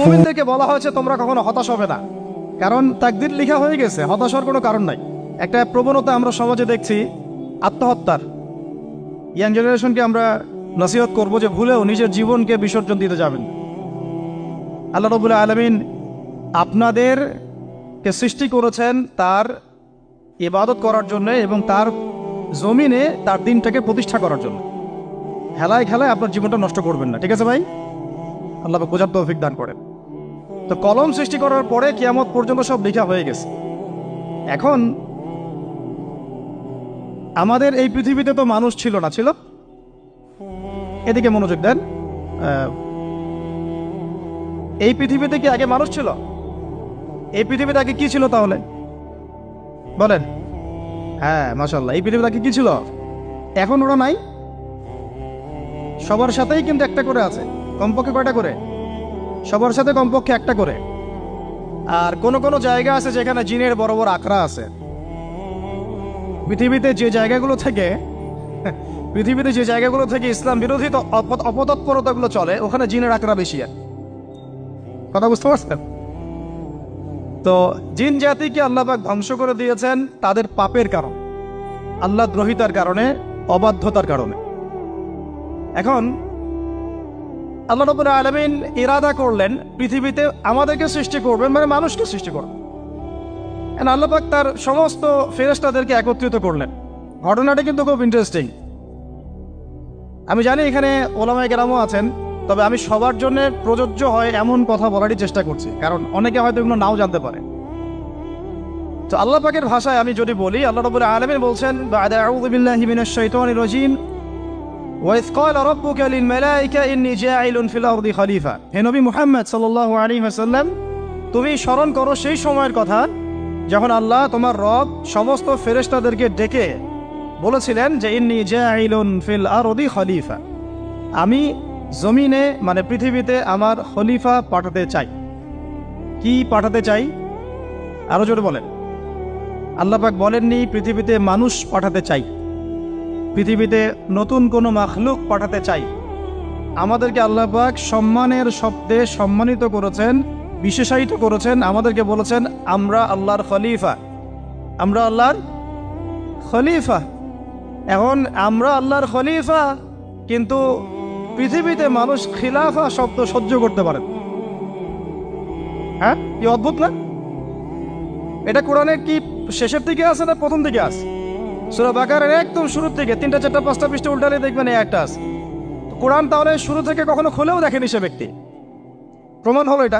মুমিনদেরকে বলা হয়েছে তোমরা কখনো হতাশ হবে না, কারণ তাকদীর লেখা হয়ে গেছে, হতাশ হওয়ার কোনো কারণ নাই। একটা প্রবণতা আমরা সমাজে দেখছি আত্মহত্যার। ইয়াং জেনারেশনকে আমরা নসিহত করব যে ভুলেও নিজের জীবনকে বিসর্জন দিতে যাবেন। আল্লাহ রাব্বুল আলামিন আপনাদেরকে সৃষ্টি করেছেন তার ইবাদত করার জন্য এবং তার জমিনে তার দিনটাকে প্রতিষ্ঠা করার জন্য। খেলায় খেলায় আপনার জীবনটা নষ্ট করবেন না, ঠিক আছে ভাই? আল্লাহ বোঝার তৌফিক দান করেন। তো কলম সৃষ্টি করার পরে কিয়ামত পর্যন্ত সব লেখা হয়ে গেছে। এখন আমাদের এই পৃথিবীতে তো মানুষ ছিল না, ছিল? এদিকে মনোযোগ দেন। এই পৃথিবীতে কি আগে মানুষ ছিল? এই পৃথিবীতে আগে কি ছিল তাহলে বলেন? হ্যাঁ, মাশাআল্লাহ। এই পৃথিবীতে আগে কি ছিল? এখন ওরা নাই। সবার সাথেই কিন্তু একটা করে আছে, কমপক্ষে কয়টা করে? সবার সাথে কমপক্ষে একটা করে। আর কোন কোন জায়গা আছে যেখানে জিনের বড় বড় আখড়া আছে। পৃথিবীতে যে জায়গাগুলো থেকে ইসলাম বিরোধী অপতৎপরতাগুলো চলে, ওখানে জিনের আখড়া বেশি। কথা বুঝতে পারছেন? তো জিন জাতিকে আল্লাহ পাক ধ্বংস করে দিয়েছেন তাদের পাপের কারণে, আল্লাহ দ্রোহিতার কারণে, অবাধ্যতার কারণে। এখন আল্লাহ রাব্বুল আলামিন ইরাদা করলেন পৃথিবীতে আমাদেরকে সৃষ্টি করবেন, মানে মানুষকে সৃষ্টি করবেন। আল্লাহ পাক তার সমস্ত ফেরেশতাদেরকে একত্রিত করলেন। ঘটনাটা কিন্তু খুব ইন্টারেস্টিং। আমি জানি এখানে ওলামায়ে কেরামও আছেন, তবে আমি সবার জন্য প্রযোজ্য হয় এমন কথা বলারই চেষ্টা করছি, কারণ অনেকে হয়তো এগুলো নাও জানতে পারে। তো আল্লাহ পাকের ভাষায় আমি যদি বলি, আল্লাহ রাব্বুল আলামিন বলছেন, বা'দা আউযু বিল্লাহি মিনাশ শাইতানির রাজীম, ওয়াইয ক্বালা রাব্বুকা লিল মালায়েকা ইন্নী জাঈলুন ফিল আরদি খলিফা। হে নবী মুহাম্মদ সাল্লাল্লাহু আলাইহি ওয়াসাল্লাম, তুমি স্মরণ করো সেই সময়ের কথা যখন আল্লাহ তোমার রব সমস্ত ফেরেশতাদেরকে ডেকে বলেছিলেন যে ইন্নী জাঈলুন ফিল আরদি খলিফা, আমি জমিনে মানে পৃথিবীতে আমার খলিফা পাঠাতে চাই। কি পাঠাতে চাই? আরো জোরে বলেন। আল্লাহ পাক বলেননি পৃথিবীতে মানুষ পাঠাতে চাই, পৃথিবীতে নতুন কোনো মাখলুক পাঠাতে চাই। আমাদেরকে আল্লাহ পাক সম্মানের শব্দে সম্মানিত করেছেন, বিশেষায়িত করেছেন। আমাদেরকে বলেছেন আমরা আল্লাহর খলিফা, আমরা আল্লাহর খলিফা। এখন আমরা আল্লাহর খলিফা, কিন্তু পৃথিবীতে মানুষ খিলাফা শব্দ সহ্য করতে পারেন। হ্যাঁ, কি অদ্ভুত না? এটা কোরআনে কি শেষের দিকে আছে না প্রথম দিকে আছে? সূরা বাকারার একদম শুরুর থেকে 3, 4, 5টা পৃষ্ঠা উল্টালে দেখবেন এই একটা আছে। কোরআন তাহলে শুরু থেকে কখনো খুলেও দেখেনি সে ব্যক্তি। প্রমাণ হলো এটা।